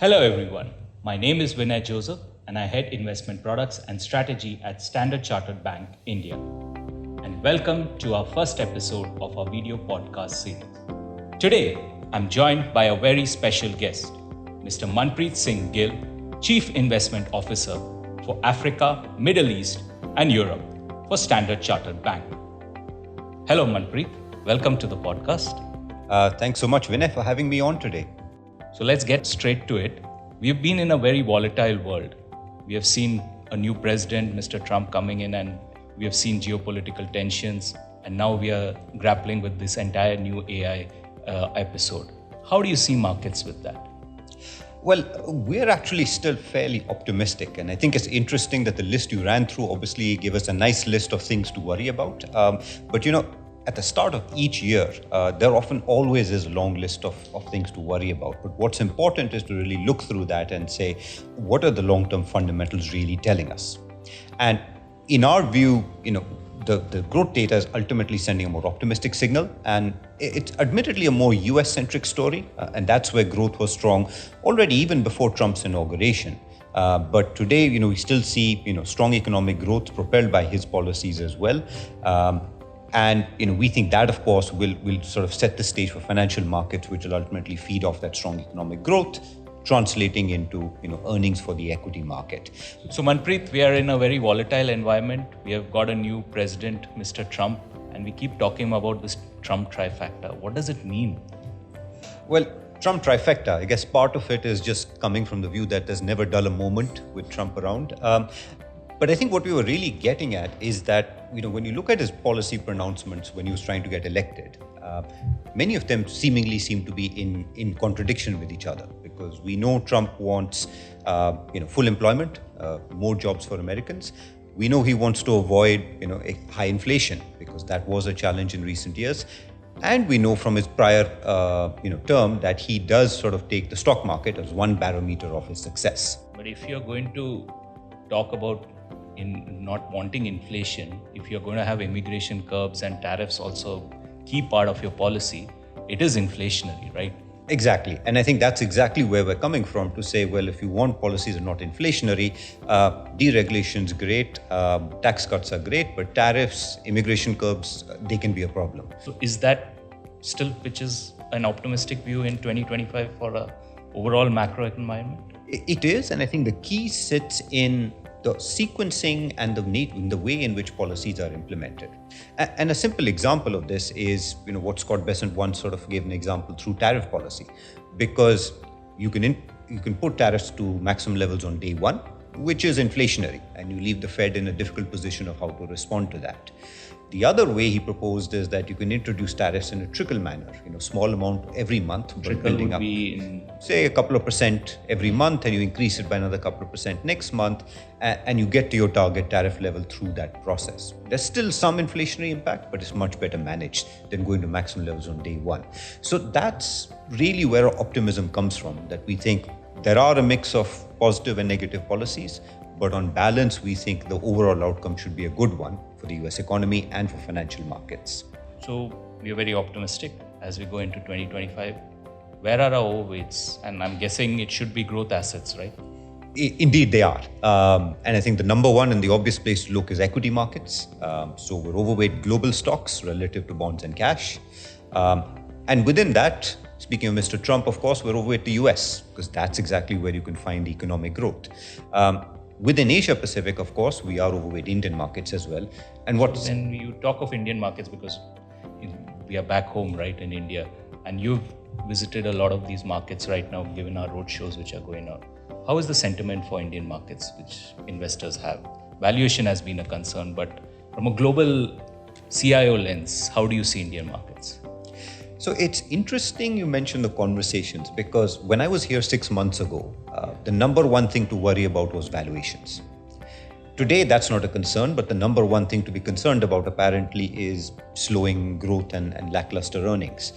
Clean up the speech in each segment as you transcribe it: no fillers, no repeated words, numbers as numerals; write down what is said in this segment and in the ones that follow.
Hello everyone, my name is Vinay Joseph and I head investment products and strategy at Standard Chartered Bank, India. And welcome to our first episode of our video podcast series. Today, I'm joined by a very special guest, Mr. Manpreet Singh Gill, Chief Investment Officer for Africa, Middle East and Europe for Standard Chartered Bank. Hello Manpreet, welcome to the podcast. Thanks so much, Vinay, for having me on today. So let's get straight to it. We've been in a very volatile world. We have seen a new president, Mr. Trump, coming in, and we have seen geopolitical tensions, and now we are grappling with this entire new AI episode. How do you see markets with that? Well, we're actually still fairly optimistic, and I think it's interesting that the list you ran through obviously gave us a nice list of things to worry about. But at the start of each year, there often always is a long list of things to worry about. But what's important is to really look through that and say, what are the long-term fundamentals really telling us? And in our view, the growth data is ultimately sending a more optimistic signal, and it's admittedly a more US-centric story, and that's where growth was strong already even before Trump's inauguration. But today, we still see, strong economic growth propelled by his policies as well. And we think that, of course, will sort of set the stage for financial markets, which will ultimately feed off that strong economic growth, translating into earnings for the equity market. So Manpreet, we are in a very volatile environment. We have got a new president, Mr. Trump, and we keep talking about this Trump trifecta. What does it mean? Well, Trump trifecta, I guess part of it is just coming from the view that there's never dull a moment with Trump around. But I think what we were really getting at is that, when you look at his policy pronouncements when he was trying to get elected, many of them seemingly seem to be in contradiction with each other, because we know Trump wants, full employment, more jobs for Americans. We know he wants to avoid, a high inflation, because that was a challenge in recent years. And we know from his prior, term that he does sort of take the stock market as one barometer of his success. But if you're going to talk about in not wanting inflation, if you're going to have immigration curbs and tariffs also key part of your policy, it is inflationary, right? Exactly. And I think that's exactly where we're coming from, to say, well, if you want policies that are not inflationary, deregulation's great, tax cuts are great, but tariffs, immigration curbs, they can be a problem. So is that still pitches an optimistic view in 2025 for a overall macro environment? It is, and I think the key sits in the sequencing and the way in which policies are implemented. And a simple example of this is, what Scott Bessent once sort of gave an example through tariff policy, because you can put tariffs to maximum levels on day one, which is inflationary, and you leave the Fed in a difficult position of how to respond to that. The other way he proposed is that you can introduce tariffs in a trickle manner, small amount every month, but building up, say a couple of percent every month, and you increase it by another couple of percent next month, and you get to your target tariff level through that process. There's still some inflationary impact, but it's much better managed than going to maximum levels on day one. So that's really where our optimism comes from, that we think there are a mix of positive and negative policies, but on balance, we think the overall outcome should be a good one for the US economy and for financial markets. So we are very optimistic as we go into 2025. Where are our overweights? And I'm guessing it should be growth assets, right? Indeed, they are. And I think the number one and the obvious place to look is equity markets. So we're overweight global stocks relative to bonds and cash. And within that, speaking of Mr. Trump, of course, we're overweight the US, because that's exactly where you can find economic growth. Within Asia Pacific, of course, we are overweight Indian markets as well. And when you talk of Indian markets, because we are back home, right, in India, and you've visited a lot of these markets right now, given our road shows which are going on. How is the sentiment for Indian markets, which investors have? Valuation has been a concern, but from a global CIO lens, how do you see Indian markets? So it's interesting you mentioned the conversations, because when I was here 6 months ago, the number one thing to worry about was valuations. Today, that's not a concern, but the number one thing to be concerned about apparently is slowing growth and lackluster earnings.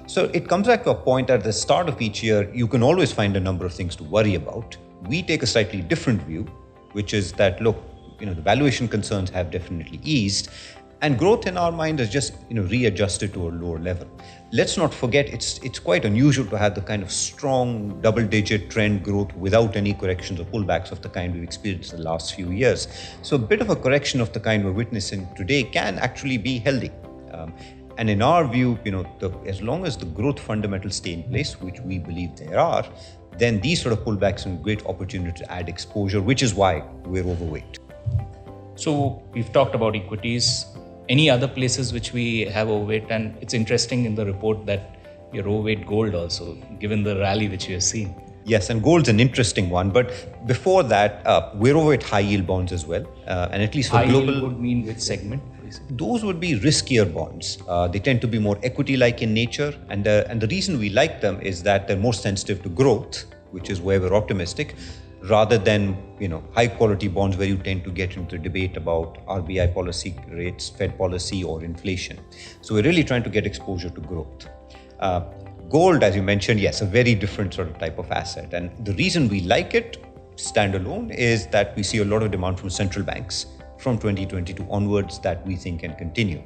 So it comes back to a point at the start of each year, you can always find a number of things to worry about. We take a slightly different view, which is that, look, the valuation concerns have definitely eased. And growth in our mind is just readjusted to a lower level. Let's not forget it's quite unusual to have the kind of strong double-digit trend growth without any corrections or pullbacks of the kind we've experienced in the last few years. So a bit of a correction of the kind we're witnessing today can actually be healthy. And in our view, as long as the growth fundamentals stay in place, which we believe there are, then these sort of pullbacks are a great opportunity to add exposure, which is why we're overweight. So we've talked about equities. Any other places which we have overweight? And it's interesting in the report that you're overweight gold also, given the rally which we have seen. Yes, and gold's an interesting one. But before that, we're overweight high yield bonds as well. And at least for high global... yield would mean which segment? Those would be riskier bonds. They tend to be more equity-like in nature. And the reason we like them is that they're more sensitive to growth, which is where we're optimistic, rather than high quality bonds where you tend to get into debate about RBI policy rates, Fed policy or inflation. So we're really trying to get exposure to growth. Gold, as you mentioned, yes, a very different sort of type of asset. And the reason we like it standalone is that we see a lot of demand from central banks from 2022 onwards that we think can continue.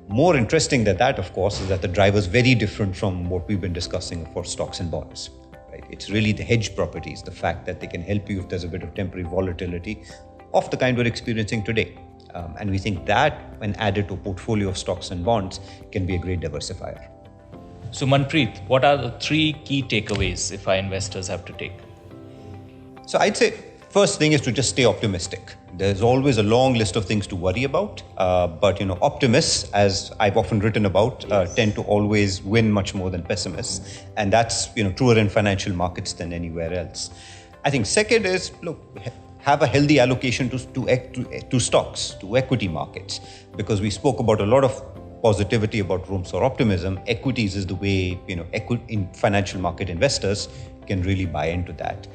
More interesting than that, of course, is that the driver is very different from what we've been discussing for stocks and bonds. It's really the hedge properties, the fact that they can help you if there's a bit of temporary volatility of the kind we're experiencing today. And we think that, when added to a portfolio of stocks and bonds, can be a great diversifier. So Manpreet, what are the 3 key takeaways if our investors have to take? So I'd say first thing is to just stay optimistic. There's always a long list of things to worry about, but optimists, as I've often written about, tend to always win much more than pessimists, and that's truer in financial markets than anywhere else. I think second is have a healthy allocation to stocks, to equity markets, because we spoke about a lot of positivity about rooms for optimism. Equities is the way in financial market investors can really buy into that.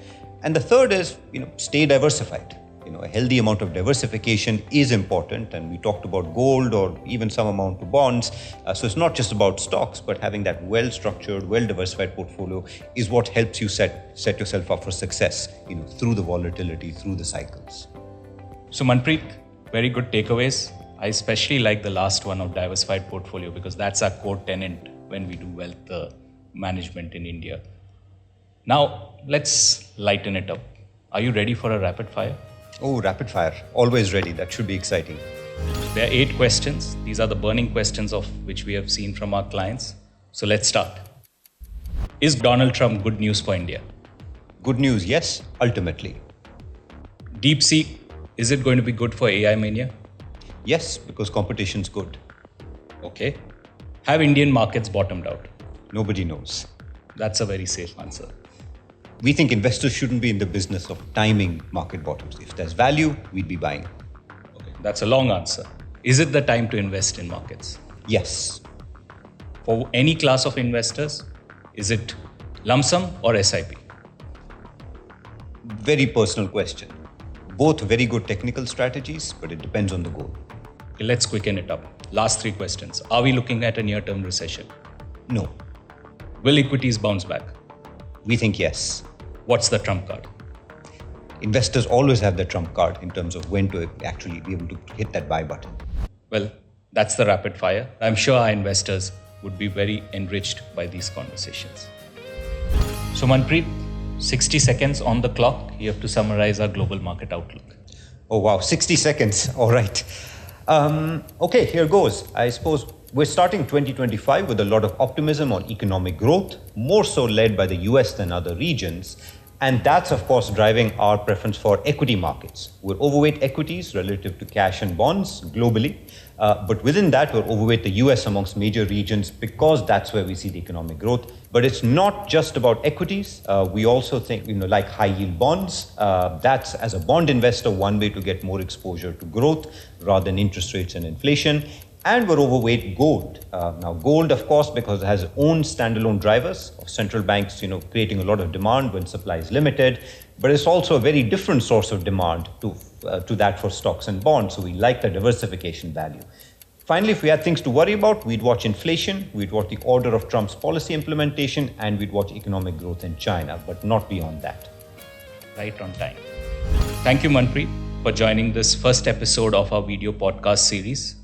And the third is stay diversified. A healthy amount of diversification is important, and we talked about gold or even some amount to bonds. So it's not just about stocks, but having that well-structured, well-diversified portfolio is what helps you set yourself up for success, through the volatility, through the cycles. So Manpreet, very good takeaways. I especially like the last one of diversified portfolio because that's our core tenet when we do wealth management in India. Now let's lighten it up. Are you ready for a rapid fire? Oh, rapid fire. Always ready. That should be exciting. There are 8 questions. These are the burning questions of which we have seen from our clients. So let's start. Is Donald Trump good news for India? Good news, yes, ultimately. DeepSeek, is it going to be good for AI mania? Yes, because competition's good. Okay. Have Indian markets bottomed out? Nobody knows. That's a very safe answer. We think investors shouldn't be in the business of timing market bottoms. If there's value, we'd be buying. Okay, that's a long answer. Is it the time to invest in markets? Yes. For any class of investors, is it lump sum or SIP? Very personal question. Both very good technical strategies, but it depends on the goal. Okay, let's quicken it up. Last 3 questions. Are we looking at a near-term recession? No. Will equities bounce back? We think yes. What's the trump card? Investors always have the trump card in terms of when to actually be able to hit that buy button. Well, that's the rapid fire. I'm sure our investors would be very enriched by these conversations. So Manpreet, 60 seconds on the clock. You have to summarize our global market outlook. Oh wow, 60 seconds. All right. Okay, here goes. I suppose we're starting 2025 with a lot of optimism on economic growth, more so led by the US than other regions. And that's, of course, driving our preference for equity markets. We're overweight equities relative to cash and bonds globally. But within that, we're overweight the US amongst major regions because that's where we see the economic growth. But it's not just about equities. We also think, like high yield bonds. That's, as a bond investor, one way to get more exposure to growth rather than interest rates and inflation. And we're overweight gold. Now, gold, of course, because it has its own standalone drivers of central banks, creating a lot of demand when supply is limited. But it's also a very different source of demand to that for stocks and bonds. So we like the diversification value. Finally, if we had things to worry about, we'd watch inflation, we'd watch the order of Trump's policy implementation, and we'd watch economic growth in China, but not beyond that. Right on time. Thank you, Manpreet, for joining this first episode of our video podcast series.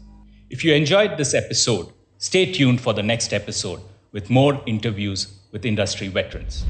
If you enjoyed this episode, stay tuned for the next episode with more interviews with industry veterans.